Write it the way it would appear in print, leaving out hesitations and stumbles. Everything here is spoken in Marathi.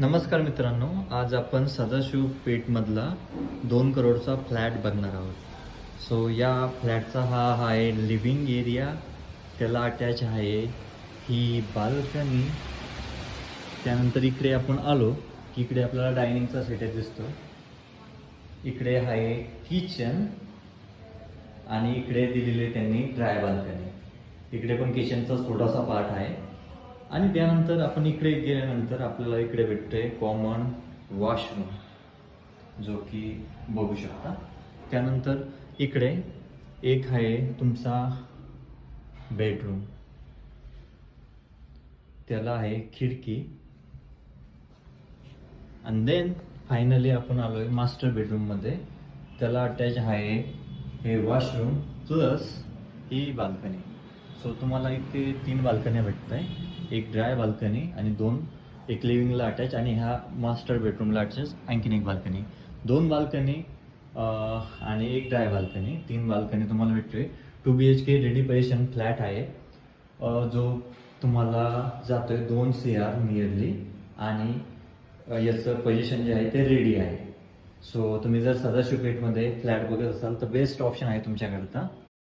नमस्कार मित्रांनो, आज आपण सदाशिव पेठमधला 2 करोडचा फ्लॅट बघणार आहोत. सो या फ्लॅटचा हा आहे लिव्हिंग एरिया, त्याला अटॅच आहे ही बाल्कनी. त्यानंतर इकडे आपण आलो की इकडे आपल्याला डायनिंगचा सेटअप दिसतो. इकडे आहे किचन आणि इकडे दिलेले त्यांनी ड्राय बाल्कनी. इकडे पण किचनचा छोटासा पार्ट आहे. आणि त्यानंतर आपण इकडे गेल्यानंतर आपल्याला इकडे भेटतोय कॉमन वॉशरूम, जो की बघू शकता. त्यानंतर इकडे एक आहे तुमचा बेडरूम, त्याला आहे खिडकी. आणि देन फायनली आपण आलोय मास्टर बेडरूममध्ये. त्याला अटॅच आहे हे वॉशरूम प्लस ही बाल्कनी. सो तुम्हाला इथे 3 बाल्कन्या भेटत आहे, एक ड्राय बाल्कनी आणि 2 एक लिव्हिंगला अटॅच आणि ह्या मास्टर बेडरूमला अटॅच आणखीन एक बाल्कनी. 2 बाल्कनी आणि एक ड्राय बाल्कनी, 3 बाल्कनी तुम्हाला भेटतोय. 2 BHK रेडी पोझिशन फ्लॅट आहे, जो तुम्हाला जातोय 2 CR नियरली. आणि याचं पोझिशन जे आहे ते रेडी आहे. सो तुम्ही जर सदाशिव पेठमध्ये फ्लॅट बघत असाल तर बेस्ट ऑप्शन आहे तुमच्याकरता.